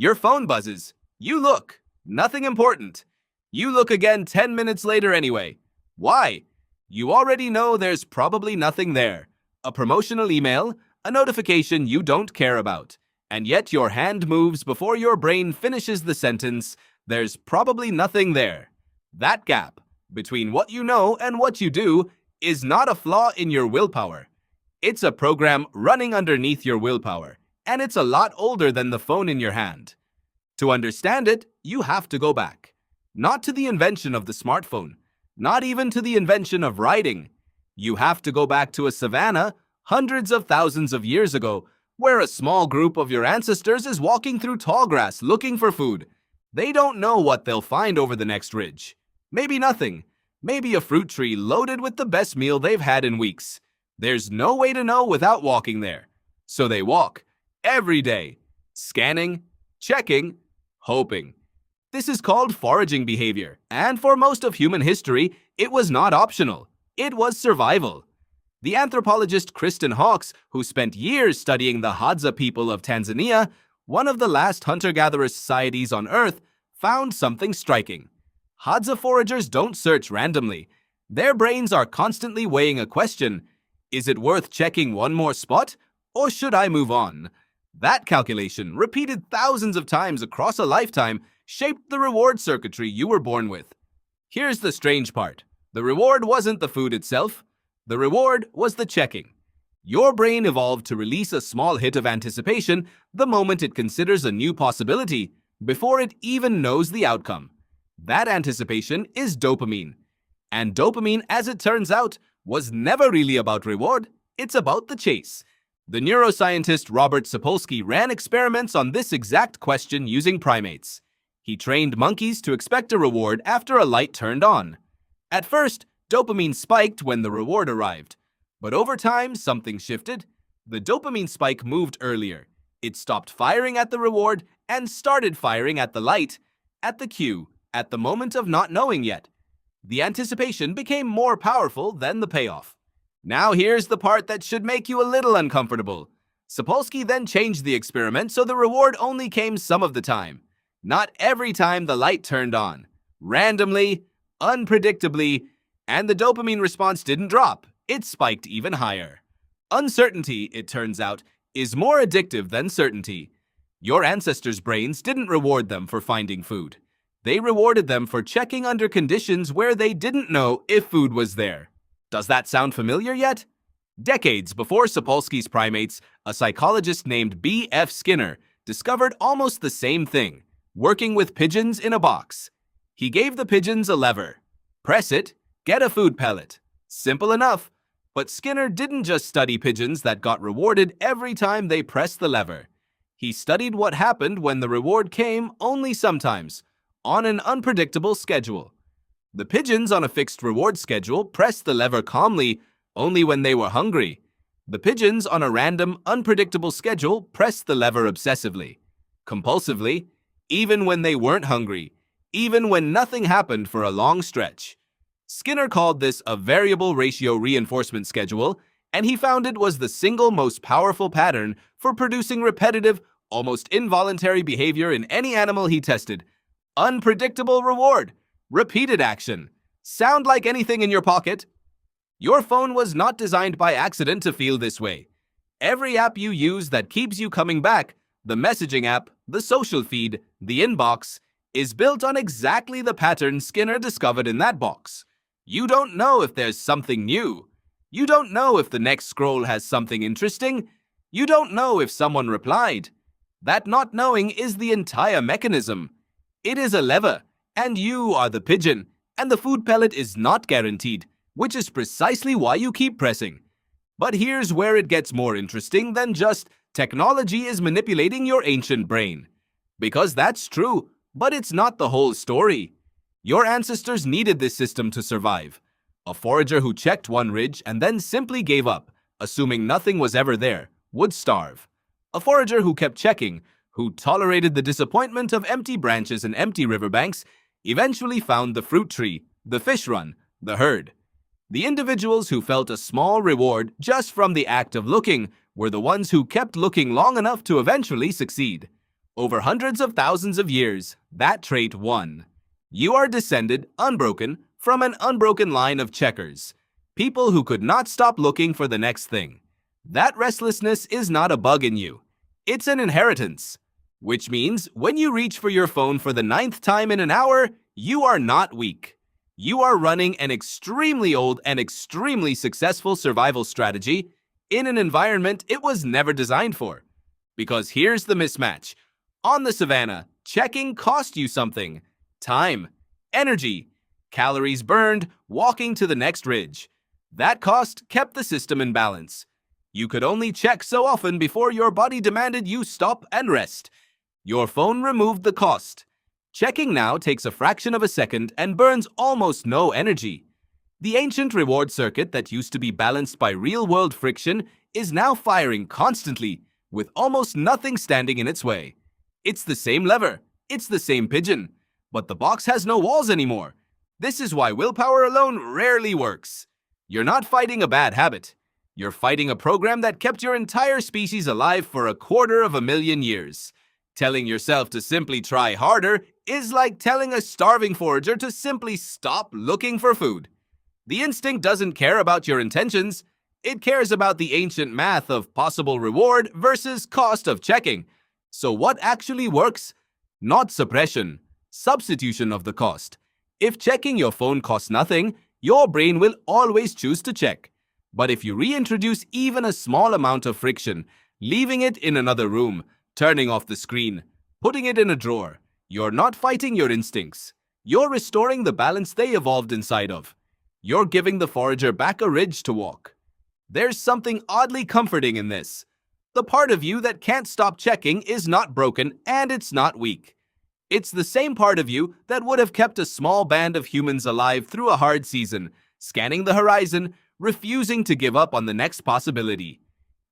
Your phone buzzes. You look. Nothing important. You look again 10 minutes later anyway. Why? You already know there's probably nothing there. A promotional email, a notification you don't care about. And yet your hand moves before your brain finishes the sentence, there's probably nothing there. That gap between what you know and what you do is not a flaw in your willpower. It's a program running underneath your willpower, and it's a lot older than the phone in your hand. To understand it, you have to go back. Not to the invention of the smartphone, not even to the invention of writing. You have to go back to a savanna hundreds of thousands of years ago, where a small group of your ancestors is walking through tall grass looking for food. They don't know what they'll find over the next ridge. Maybe nothing. Maybe a fruit tree loaded with the best meal they've had in weeks. There's no way to know without walking there. So they walk every day, scanning, checking, hoping. This is called foraging behavior, and for most of human history, it was not optional. It was survival. The anthropologist Kristen Hawkes, who spent years studying the Hadza people of Tanzania, one of the last hunter-gatherer societies on Earth, found something striking. Hadza foragers don't search randomly. Their brains are constantly weighing a question: is it worth checking one more spot, or should I move on? That calculation, repeated thousands of times across a lifetime, shaped the reward circuitry you were born with. Here's the strange part. The reward wasn't the food itself. The reward was the checking. Your brain evolved to release a small hit of anticipation the moment it considers a new possibility, before it even knows the outcome. That anticipation is dopamine. And dopamine, as it turns out, was never really about reward. It's about the chase. The neuroscientist Robert Sapolsky ran experiments on this exact question using primates. He trained monkeys to expect a reward after a light turned on. At first, dopamine spiked when the reward arrived. But over time, something shifted. The dopamine spike moved earlier. It stopped firing at the reward and started firing at the light, at the cue, at the moment of not knowing yet. The anticipation became more powerful than the payoff. Now here's the part that should make you a little uncomfortable. Sapolsky then changed the experiment so the reward only came some of the time. Not every time the light turned on. Randomly, unpredictably, and the dopamine response didn't drop. It spiked even higher. Uncertainty, it turns out, is more addictive than certainty. Your ancestors' brains didn't reward them for finding food. They rewarded them for checking under conditions where they didn't know if food was there. Does that sound familiar yet? Decades before Sapolsky's primates, a psychologist named B.F. Skinner discovered almost the same thing, working with pigeons in a box. He gave the pigeons a lever. Press it, get a food pellet. Simple enough. But Skinner didn't just study pigeons that got rewarded every time they pressed the lever. He studied what happened when the reward came only sometimes, on an unpredictable schedule. The pigeons on a fixed reward schedule pressed the lever calmly only when they were hungry. The pigeons on a random, unpredictable schedule pressed the lever obsessively, compulsively, even when they weren't hungry, even when nothing happened for a long stretch. Skinner called this a variable ratio reinforcement schedule, and he found it was the single most powerful pattern for producing repetitive, almost involuntary behavior in any animal he tested. Unpredictable reward. Repeated action. Sound like anything in your pocket? Your phone was not designed by accident to feel this way. Every app you use that keeps you coming back, the messaging app, the social feed, the inbox, is built on exactly the pattern Skinner discovered in that box. You don't know if there's something new. You don't know if the next scroll has something interesting. You don't know if someone replied. That not knowing is the entire mechanism. It is a lever. And you are the pigeon, and the food pellet is not guaranteed, which is precisely why you keep pressing. But here's where it gets more interesting than just technology is manipulating your ancient brain. Because that's true, but it's not the whole story. Your ancestors needed this system to survive. A forager who checked one ridge and then simply gave up, assuming nothing was ever there, would starve. A forager who kept checking, who tolerated the disappointment of empty branches and empty riverbanks, eventually found the fruit tree, the fish run, the herd. The individuals who felt a small reward just from the act of looking were the ones who kept looking long enough to eventually succeed. Over hundreds of thousands of years, that trait won. You are descended, unbroken, from an unbroken line of checkers. People who could not stop looking for the next thing. That restlessness is not a bug in you. It's an inheritance. Which means when you reach for your phone for the 9th time in an hour, you are not weak. You are running an extremely old and extremely successful survival strategy in an environment it was never designed for. Because here's the mismatch. On the savanna, checking cost you something. Time, energy, calories burned, walking to the next ridge. That cost kept the system in balance. You could only check so often before your body demanded you stop and rest. Your phone removed the cost. Checking now takes a fraction of a second and burns almost no energy. The ancient reward circuit that used to be balanced by real-world friction is now firing constantly, with almost nothing standing in its way. It's the same lever, it's the same pigeon, but the box has no walls anymore. This is why willpower alone rarely works. You're not fighting a bad habit. You're fighting a program that kept your entire species alive for 250,000 years. Telling yourself to simply try harder is like telling a starving forager to simply stop looking for food. The instinct doesn't care about your intentions. It cares about the ancient math of possible reward versus cost of checking. So what actually works? Not suppression, substitution of the cost. If checking your phone costs nothing, your brain will always choose to check. But if you reintroduce even a small amount of friction, leaving it in another room, turning off the screen, putting it in a drawer, you're not fighting your instincts. You're restoring the balance they evolved inside of. You're giving the forager back a ridge to walk. There's something oddly comforting in this. The part of you that can't stop checking is not broken and it's not weak. It's the same part of you that would have kept a small band of humans alive through a hard season, scanning the horizon, refusing to give up on the next possibility.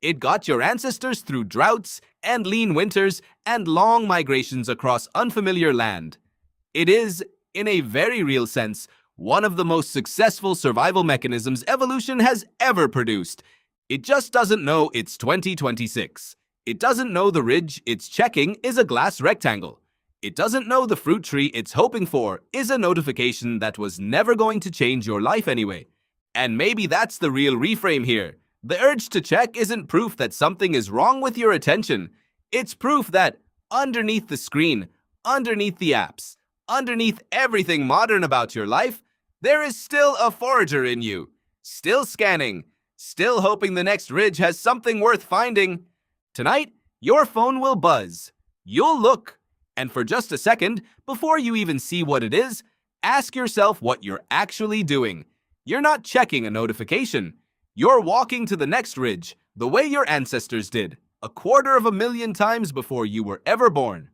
It got your ancestors through droughts and lean winters and long migrations across unfamiliar land. It is, in a very real sense, one of the most successful survival mechanisms evolution has ever produced. It just doesn't know it's 2026. It doesn't know the ridge it's checking is a glass rectangle. It doesn't know the fruit tree it's hoping for is a notification that was never going to change your life anyway. And maybe that's the real reframe here. The urge to check isn't proof that something is wrong with your attention. It's proof that underneath the screen, underneath the apps, underneath everything modern about your life, there is still a forager in you. Still scanning, still hoping the next ridge has something worth finding. Tonight, your phone will buzz. You'll look. And for just a second, before you even see what it is, ask yourself what you're actually doing. You're not checking a notification. You're walking to the next ridge, the way your ancestors did, 250,000 times before you were ever born.